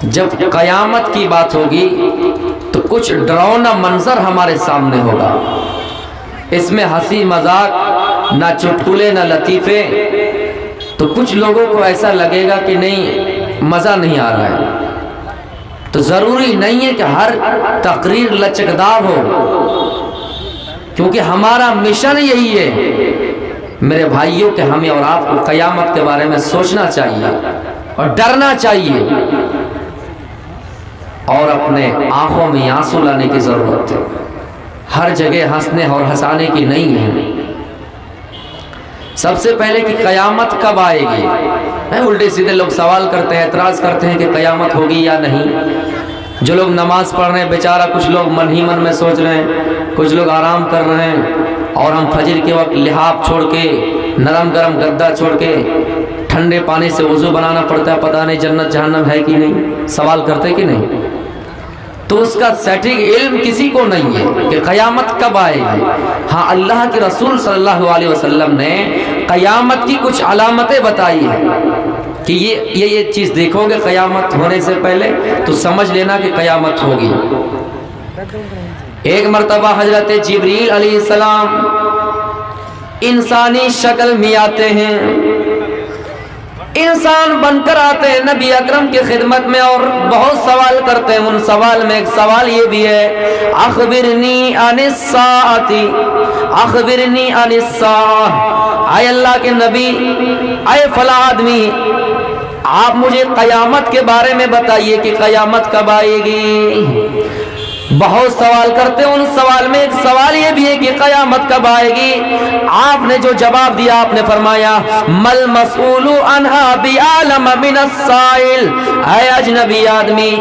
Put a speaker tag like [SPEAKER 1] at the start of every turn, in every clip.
[SPEAKER 1] جب قیامت کی بات ہوگی تو کچھ ڈراؤنا منظر ہمارے سامنے ہوگا، اس میں ہنسی مذاق، نہ چٹکلے نہ لطیفے، تو کچھ لوگوں کو ایسا لگے گا کہ نہیں مزہ نہیں آ رہا ہے۔ تو ضروری نہیں ہے کہ ہر تقریر لچکدار ہو، کیونکہ ہمارا مشن یہی ہے میرے بھائیوں کہ ہمیں اور آپ کو قیامت کے بارے میں سوچنا چاہیے اور ڈرنا چاہیے، اور اپنے آنکھوں میں آنسو لانے کی ضرورت ہے۔ ہر جگہ ہنسنے اور ہنسانے کی نہیں ہے۔ سب سے پہلے کہ قیامت کب آئے گی؟ الٹے سیدھے لوگ سوال کرتے ہیں، اعتراض کرتے ہیں کہ قیامت ہوگی یا نہیں۔ جو لوگ نماز پڑھ رہے ہیں بیچارہ، کچھ لوگ من ہی من میں سوچ رہے ہیں، کچھ لوگ آرام کر رہے ہیں، اور ہم فجر کے وقت لحاف چھوڑ کے، نرم گرم گدا چھوڑ کے ٹھنڈے پانی سے وضو بنانا پڑتا ہے، پتہ نہیں جنت جہنم ہے کہ نہیں، سوال کرتے کہ نہیں؟ تو اس کا سٹھیک علم کسی کو نہیں ہے کہ قیامت کب آئے گی۔ ہاں، اللہ کے رسول صلی اللہ علیہ وسلم نے قیامت کی کچھ علامتیں بتائی ہیں کہ یہ چیز دیکھو گے قیامت ہونے سے پہلے تو سمجھ لینا کہ قیامت ہوگی۔ ایک مرتبہ حضرت جبریل علیہ السلام انسانی شکل میں آتے ہیں، انسان بن کر آتے ہیں نبی اکرم کی خدمت میں، اور بہت سوال کرتے ہیں۔ ان سوال میں ایک سوال یہ بھی ہے، اخبرنی عن الساعۃ، اخبرنی عن الساعۃ، اے اللہ کے نبی، اے فلاں آدمی، آپ مجھے قیامت کے بارے میں بتائیے کہ قیامت کب آئے گی۔ بہت سوال کرتے ہیں، ان سوال میں ایک سوال یہ بھی ہے کہ قیامت کب آئے گی۔ آپ نے جو جواب دیا، آپ نے فرمایا مل مسئول عنہا بعالم من السائل، اے اجنبی آدمی،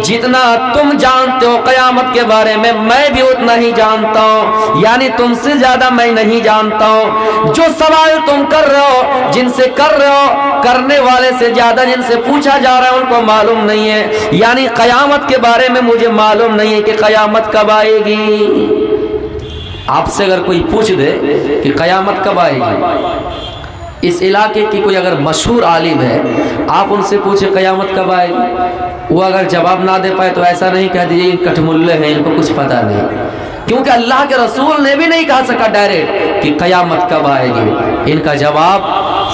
[SPEAKER 1] جتنا تم جانتے ہو قیامت کے بارے میں بھی اتنا ہی جانتا ہوں، یعنی تم سے زیادہ میں نہیں جانتا ہوں۔ جو سوال تم کر رہے ہو، جن سے کر رہے ہو، کرنے والے سے زیادہ جن سے پوچھا جا رہا ہے ان کو معلوم نہیں ہے، یعنی قیامت کے بارے میں مجھے معلوم نہیں ہے کہ قیامت کب آئے گی۔ آپ سے اگر کوئی پوچھ دے کہ قیامت کب آئے گی، اس علاقے کی کوئی اگر مشہور عالم ہے، آپ ان سے پوچھے قیامت کب آئے گی، وہ اگر جواب نہ دے پائے تو ایسا نہیں کہہ دیجیے ان کٹملے ہیں، ان کو کچھ پتہ نہیں، کیونکہ اللہ کے رسول نے بھی نہیں کہا سکا ڈائریکٹ کہ قیامت کب آئے گی۔ ان کا جواب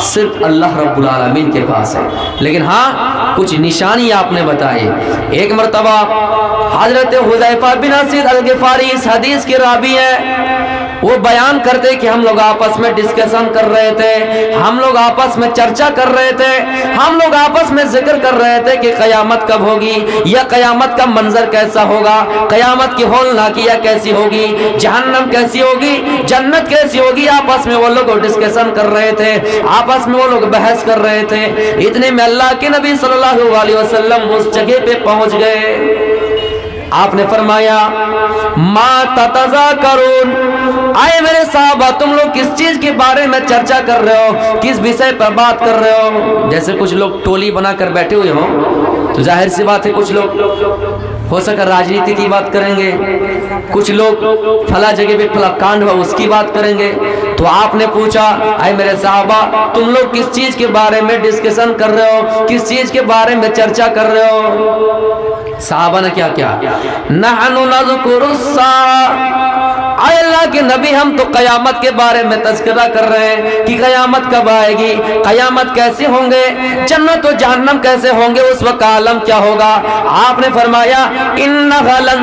[SPEAKER 1] صرف اللہ رب العالمین کے پاس ہے، لیکن ہاں کچھ نشانی آپ نے بتائی۔ ایک مرتبہ حضرت حذیفہ بن اسید الغفاری اس حدیث کے راوی ہیں، وہ بیان کرتے کہ ہم لوگ آپس میں ڈسکشن کر رہے تھے، ہم لوگ آپس میں چرچا کر رہے تھے، ہم لوگ آپس میں ذکر کر رہے تھے کہ قیامت کب ہوگی، یا قیامت کا منظر کیسا ہوگا، قیامت کی ہولناکیہ کیسی ہوگی، جہنم کیسی ہوگی، جنت کیسی ہوگی۔ آپس میں وہ لوگ ڈسکشن کر رہے تھے، آپس میں وہ لوگ بحث کر رہے تھے۔ اتنے میں اللہ کے نبی صلی اللہ علیہ وسلم اس جگہ پہ پہنچ گئے۔ آپ نے فرمایا ما تتذاکرون، آئے میرے صحابہ تم لوگ کس چیز کے بارے میں چرچا کر رہے ہو، کس وشے پر بات کر رہے ہو؟ جیسے کچھ لوگ ٹولی بنا کر بیٹھے ہوئے ہوں تو ظاہر سی بات ہے کچھ لوگ ہو سکتا راجنیتی کی بات کریں گے، کچھ لوگ فلاں جگہ پہ فلاں کانڈ ہوا اس کی بات کریں گے۔ تو آپ نے پوچھا اے میرے صحابہ تم لوگ کس چیز کے بارے میں ڈسکشن کر رہے ہو، کس چیز کے بارے میں چرچا کر رہے ہو؟ صحابہ نے کیا کیا، نحن نذکر الساعۃ، اے اللہ کے نبی ہم تو قیامت کے بارے میں تذکرہ کر رہے ہیں کہ قیامت کب آئے گی، قیامت کیسے ہوں گے، جنت و جہنم کیسے ہوں گے، اس وقت عالم کیا ہوگا۔ آپ نے فرمایا انہا لن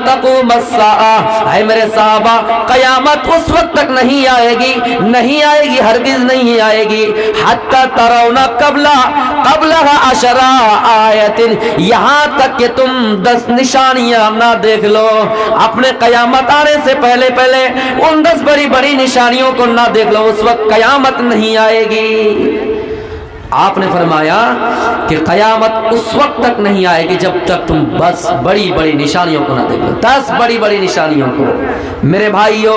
[SPEAKER 1] تقوم الساعہ، اے میرے صحابہ قیامت اس وقت تک نہیں آئے گی، نہیں آئے گی، ہرگز نہیں آئے گی، حتی ترون قبلها 10 آیت، یہاں تک کہ تم 10 نشانیاں نہ دیکھ لو، اپنے قیامت آنے سے پہلے ان 10 بڑی بڑی نشانیوں کو نہ دیکھ لو، اس وقت قیامت نہیں آئے گی۔ آپ نے فرمایا کہ قیامت اس وقت تک نہیں آئے گی جب تک تم بس بڑی بڑی نشانیوں کو نہ دیکھو، 10 بڑی بڑی نشانیوں کو۔ میرے بھائیوں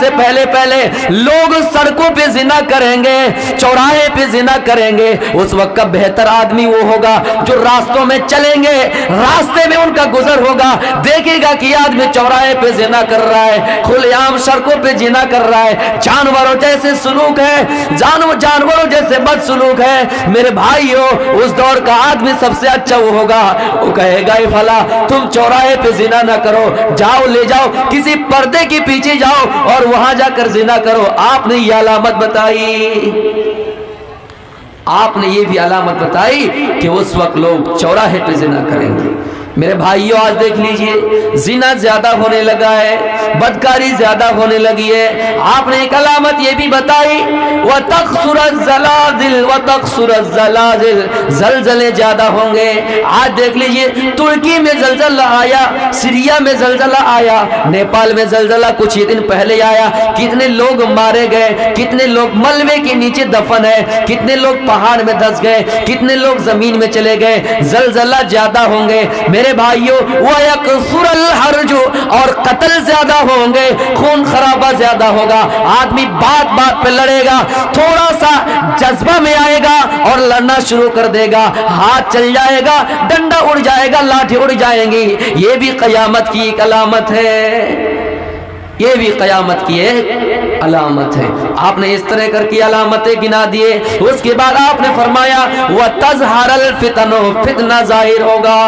[SPEAKER 1] سے پہلے پہلے لوگ سڑکوں پہ زنا کریں گے, چوراہے پہ زنا کریں گے. اس وقت کا بہتر آدمی وہ ہوگا جو راستوں میں چلیں گے, راستے میں ان کا گزر ہوگا, دیکھے گا کہ یہ آدمی چوراہے پہ زنا کر رہا ہے, کھلے عام سڑکوں پہ زنا کر رہا ہے, جانوروں جیسے سلوک ہے, جانوروں جیسے بد سلوک ہے. میرے بھائیو, اس دور کا آدمی سب سے اچھا وہ ہوگا, وہ کہے گا اے فلا تم چوراہے پہ زنا نہ کرو, جاؤ لے جاؤ کسی پردے کے پیچھے جاؤ اور وہاں جا کر زنا کرو. آپ نے یہ علامت بتائی, آپ نے یہ بھی علامت بتائی کہ اس وقت لوگ چوراہے پہ زنا کریں گے. میرے بھائیوں, آج دیکھ لیجئے زنا زیادہ ہونے لگا ہے, بدکاری زیادہ ہونے لگی ہے. آپ نے ایک علامت یہ بھی بتائی, وَتَقْصُرَ الزَّلَازِلُ وَتَقْصُرَ الزَّلَازِلُ, زلزلے زیادہ ہوں گے. آج دیکھ لیجئے ترکی میں زلزلہ آیا, سیریا میں زلزلہ آیا, نیپال میں زلزلہ کچھ ہی دن پہلے آیا. کتنے لوگ مارے گئے, کتنے لوگ ملبے کے نیچے دفن ہے, کتنے لوگ پہاڑ میں دھس گئے, کتنے لوگ زمین میں چلے گئے. زلزلہ زیادہ ہوں گے. میرے بھائیوں, وَيَكْثُرَ الْحَرْجُ, اور قتل زیادہ ہوں گے, خون خرابہ زیادہ ہوگا. آدمی بات بات پہ لڑے گا, تھوڑا سا جذبہ میں آئے گا اور لڑنا شروع کر دے گا, ہاتھ چل جائے گا, ڈنڈا اڑ جائے گا, لاٹھی اڑ جائیں گی. یہ بھی قیامت کی ایک علامت ہے, یہ بھی قیامت کی ایک علامت ہے. آپ نے اس طرح کر کی علامتیں گنا دیے. اس کے بعد آپ نے فرمایا وَتَظْهَرَ الْفِتَنُ, فتنہ ظاہر ہوگا,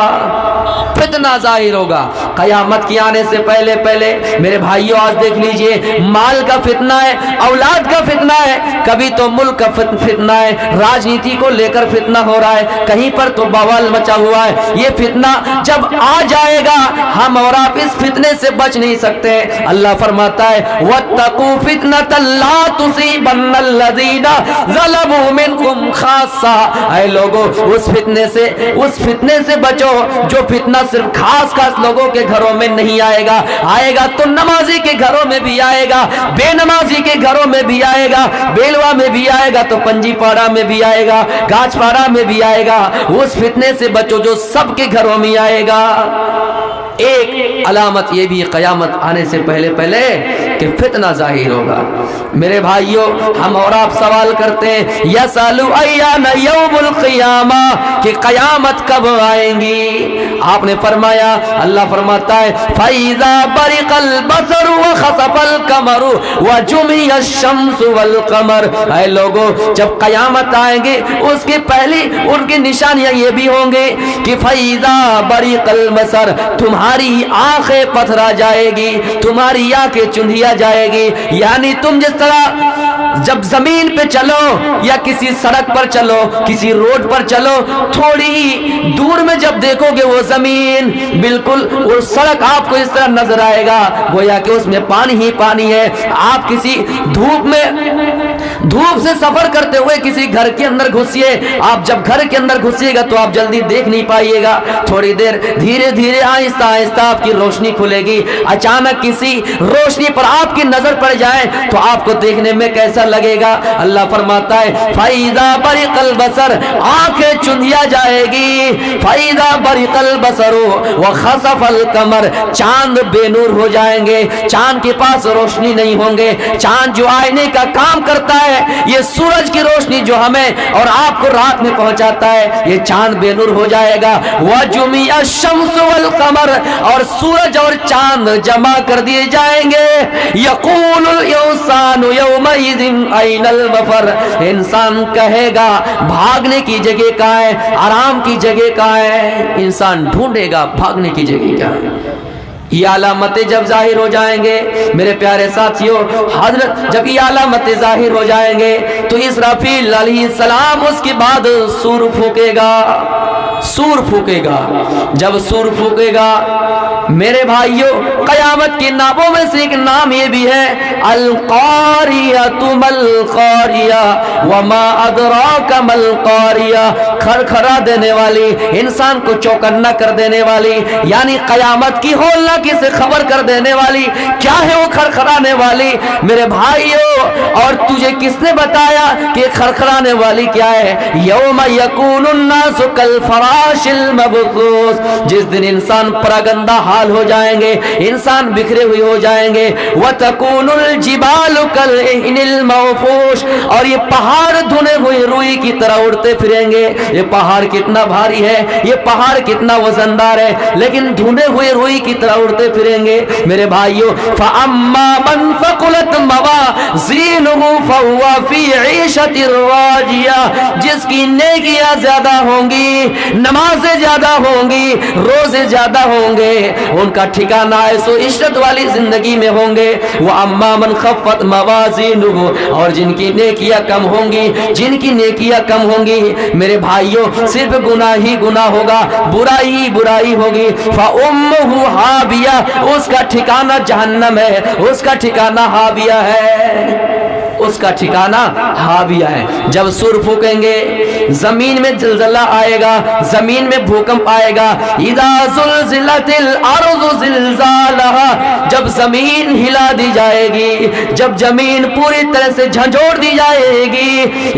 [SPEAKER 1] فتنہ ظاہر ہوگا. قیامت کی آنے سے پہلے پہلے میرے بھائیوں, آج دیکھ لیجئے مال کا فتنہ ہے, اولاد کا فتنہ ہے, کبھی تو ملک کا فتنہ ہے, راجنیتی کو لے کر فتنہ ہو رہا ہے, کہیں پر تو بوال مچا ہوا ہے. یہ فتنہ جب آ جائے گا ہم اور آپ اس فتنے سے بچ نہیں سکتے. اللہ فرماتا ہے وَاتَّقُوا فِتْنَةً لَا تُصِيبَنَّ الَّذِينَ ظَلَمُوا مِنْكُمْ خَاصَّةً. اے لوگو, اس فتنے سے بچو جو فتنہ صرف خاص لوگوں کے گھروں میں نہیں آئے گا. آئے گا تو نمازی کے گھروں میں بھی آئے گا, بے نمازی کے گھروں میں بھی آئے گا, بیلوا میں بھی آئے گا, تو پنجی پاڑا میں بھی آئے گا, گاچ پاڑا میں بھی آئے گا. اس فتنے سے بچو جو سب کے گھروں میں آئے گا. ایک علامت یہ بھی قیامت آنے سے پہلے پہلے کہ فتنہ ظاہر ہوگا. میرے بھائیوں, ہم اور آپ سوال کرتے ہیں یسألو ایان یوم القیامہ, کہ قیامت کب آئیں گی. آپ نے فرمایا, اللہ فرماتا ہے فَإِذَا بَرِقَ الْبَصَرُ وَخَسَفَ الْقَمَرُ وَجُمِعَ الشَّمْسُ وَالْقَمَرُ. اے لوگو, جب قیامت آئیں گے اس کی پہلی ان کی نشانیاں یہ بھی ہوں گے کہ فَإِذَا بَرِقَ الْبَصَرُ, تمہاری آنکھیں پتھرا جائے گی, تمہاری آنکھیں چندھیا جائے گی. یعنی تم جس طرح جب زمین پہ چلو یا کسی سڑک پر چلو, کسی روڈ پر چلو, تھوڑی دور میں جب دیکھو گے وہ زمین بالکل وہ سڑک آپ کو اس طرح نظر آئے گا گویا کہ اس میں پانی ہی پانی ہے. آپ کسی دھوپ سے سفر کرتے ہوئے کسی گھر کے اندر گھسیے, آپ جب گھر کے اندر گھسیے گا تو آپ جلدی دیکھ نہیں پائیے گا, تھوڑی دیر دھیرے دھیرے آہستہ آہستہ آپ کی روشنی کھلے گی. اچانک کسی روشنی پر آپ کی نظر پڑ جائے تو آپ کو دیکھنے میں کیسا لگے گا. اللہ فرماتا ہے فَإِذَا بَرِقَ الْبَصَرُ, آنکھیں چندھیا جائے گی. فَإِذَا بَرِقَ الْبَصَرُ وَخَسَفَ الْقَمَرُ, چاند بے نور ہو جائیں گے, چاند کے پاس روشنی نہیں ہوں گے. چاند جو آئینے کا کام کرتا ہے, یہ سورج کی روشنی جو ہمیں اور آپ کو رات میں پہنچاتا ہے, یہ چاند بے نور ہو جائے گا. وَجُمِعَ الشَّمْسُ وَالْقَمَرُ, اور سورج اور چاند جمع کر دیے جائیں گے. يَقُولُ الْإِنسَانُ يَوْمَئِذٍ أَيْنَ الْمَفَرُ, انسان کہے گا بھاگنے کی جگہ کہاں ہے, آرام کی جگہ کہاں ہے. انسان ڈھونڈے گا بھاگنے کی جگہ کیا ہے. یہ علامتیں جب ظاہر ہو جائیں گے میرے پیارے ساتھیوں, حضرت جب یہ علامتیں ظاہر ہو جائیں گے تو اسرافیل علیہ السلام اس کے بعد سور پھونکے گا. سور پھونکے گا. جب سور پھونکے گا میرے بھائیوں, قیامت کے ناموں میں سے ایک نام یہ بھی ہے القاریۃ ملقاریہ وما ادراک ملقاریہ, کھرکھرا دینے والی, انسان کو چوکنا کر دینے والی, یعنی قیامت کی ہولناکی سے خبر کر دینے والی. کیا ہے وہ کھرکھرانے والی میرے بھائیوں, اور تجھے کس نے بتایا کہ کھرکھرانے والی کیا ہے. یوم یکون الناس کالفراش الفراش المبثوث. جس دن انسان پراگندہ حال ہو جائیں گے, انسان بکھرے ہوئے ہو جائیں گے. وتكون الجبال كالعهن المنفوش, اور یہ پہاڑ دھنے ہوئے روئی کی طرح اڑتے پھریں گے. یہ پہاڑ کتنا بھاری ہے, یہ پہاڑ کتنا وزندار ہے, لیکن دھنے ہوئے روئی کی طرح اڑتے پھریں گے. میرے بھائیوں, فاما من ثقلت موازینہ فهو فی عیشۃ راضیہ, جس کی نیکیاں زیادہ ہوں گی, نمازیں زیادہ ہوں گی, روزے زیادہ ہوں گے, ان کا ٹھکانہ ایسو عشرت والی زندگی میں ہوں گے. واما من خفت موازینہ, اور جن کی نیکیاں کم ہوں گی, جن کی نیکیاں کم ہوں گی, میرے بھائیوں صرف گناہ ہی گناہ ہوگا, برائی ہی برائی ہوگی. فامہ ہاویہ, اس کا ٹھکانہ جہنم ہے, اس کا ٹھکانہ ہاویہ ہے, اس کا ٹھکانہ ہاویہ ہے. جب سور پھونکیں گے, زمین میں زلزلہ آئے گا, زمین میں بھوکمپ آئے گا. اذا زلزلت الارض زلزالہا, جب زمین ہلا دی جائے گی, جب زمین پوری طرح سے جھنجھوڑ دی جائے گی.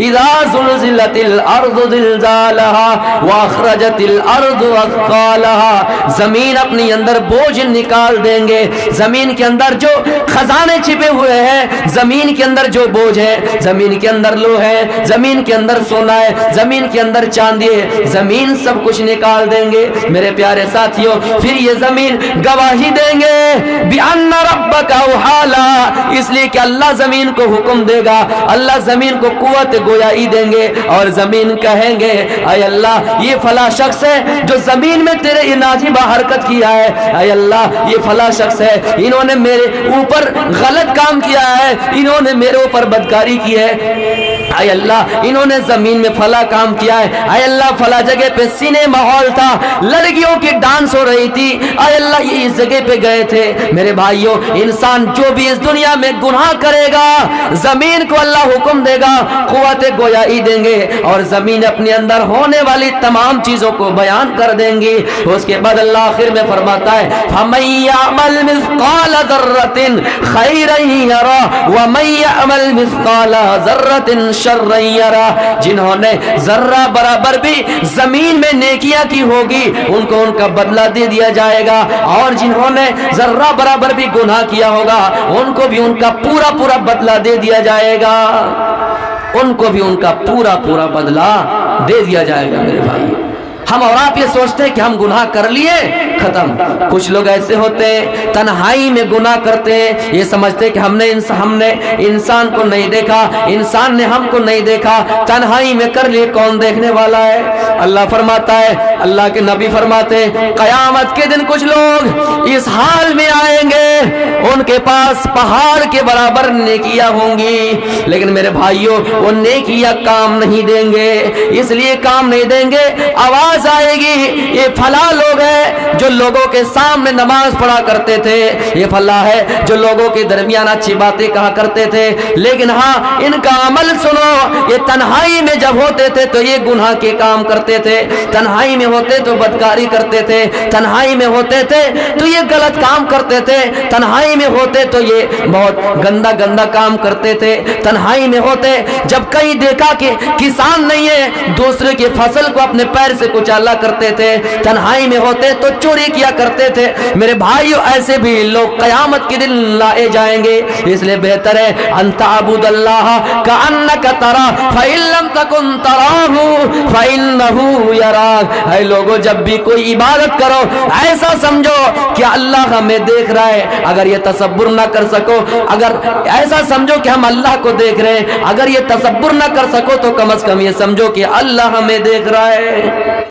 [SPEAKER 1] اذا زلزلت الارض زلزالہا واخرجت الارض اثقالہا, زمین اپنی اندر بوجھ نکال دیں گے. زمین کے اندر جو خزانے چھپے ہوئے ہیں, زمین کے اندر جو بوجھ ہے, زمین کے اندر لوہ ہے, زمین کے اندر سونا ہے, زمین کے اندر چاندی ہے, زمین سب کچھ نکال دیں گے. میرے پیارے ساتھیوں, پھر یہ زمین گواہی دیں گے بِأَنَّ رَبَّكَ أَوْحَالَا, اس لیے کہ اللہ زمین کو حکم دے گا, اللہ زمین کو قوت گویائی دیں گے, اور زمین کہیں گے اے اللہ یہ فلاں شخص ہے جو زمین میں تیرے ناجیبہ حرکت کیا ہے, اے اللہ یہ فلاں شخص ہے, انہوں نے میرے اوپر غلط کام کیا ہے, انہوں نے میرے اوپر بدکاری کی ہے, اے اللہ انہوں نے زمین میں فلاں کام کیا ہے, اے اللہ فلاں جگہ پہ سینے ماحول تھا, لڑکیوں کی ڈانس ہو رہی تھی, اے اللہ یہ اس جگہ پہ گئے تھے. میرے بھائیوں, انسان جو بھی اس دنیا میں گناہ کرے گا, زمین کو اللہ حکم دے گا, قوت گویائی دیں گے, اور زمین اپنے اندر ہونے والی تمام چیزوں کو بیان کر دیں گی. اس کے بعد اللہ آخر میں فرماتا ہے فَمَن يَعْمَلْ مِثْقَالَ ذَرَّةٍ خَيْرًا يَرَهُ وَمَن يَعْمَلْ مِثْقَالَ ذَرَّةٍ شَرًّا يَرَهُ, جنہوں نے ذرہ برابر بھی زمین میں نیکیاں کی ہوگی ان کو ان کا بدلہ دے دیا جائے گا, اور جنہوں نے ذرہ برابر بھی گناہ کیا ہوگا ان کو بھی ان کا پورا پورا بدلہ دے دیا جائے گا, ان کو بھی ان کا پورا پورا بدلہ دے دیا جائے گا. میرے بھائی, ہم اور آپ یہ سوچتے ہیں کہ ہم گناہ کر لیے ختم. کچھ لوگ ایسے ہوتے ہیں تنہائی میں گناہ کرتے ہیں, یہ سمجھتے ہیں کہ ہم نے انسان کو نہیں دیکھا, انسان نے ہم کو نہیں دیکھا, تنہائی میں کر لیے کون دیکھنے والا ہے. اللہ فرماتا ہے, اللہ کے نبی فرماتے ہیں قیامت کے دن کچھ لوگ اس حال میں آئیں گے, ان کے پاس پہاڑ کے برابر نیکیاں ہوں گی, لیکن میرے بھائیوں وہ نیکیاں کام نہیں دیں گے. اس لیے کام نہیں دیں گے, آواز آئے گی یہ فلاں لوگ ہیں جو لوگوں کے سامنے نماز پڑھا کرتے تھے, یہ فلاں ہے جو لوگوں کے درمیان اچھی باتیں کہا کرتے تھے, لیکن ہاں ان کا عمل سنو, یہ تنہائی میں جب ہوتے تھے تو یہ گناہ کے کام کرتے تھے, تنہائی میں ہوتے تو بدکاری کرتے تھے, تنہائی میں ہوتے تھے تو یہ غلط کام کرتے تھے, تنہائی میں ہوتے تو یہ بہت گندا گندا کام کرتے تھے, تنہائی میں ہوتے جب کہیں دیکھا کہ کسان نہیں ہے دوسرے کی فصل کو اپنے پیر سے کچالا کرتے تھے, تنہائی میں ہوتے تو چوری کیا کرتے تھے. میرے بھائیو ایسے بھی لوگ قیامت کے دن لائے جائیں گے, اس لیے بہتر ہے ان تعبد اللہ کأنک تراہ فإن لم تکن تراہ فإنہ یراک. اے لوگو جب بھی کوئی عبادت کرو ایسا سمجھو کہ اللہ ہمیں دیکھ رہا ہے, اگر یہ تصور نہ کر سکو, اگر ایسا سمجھو کہ ہم اللہ کو دیکھ رہے ہیں, اگر یہ تصور نہ کر سکو تو کم از کم یہ سمجھو کہ اللہ ہمیں دیکھ رہا ہے.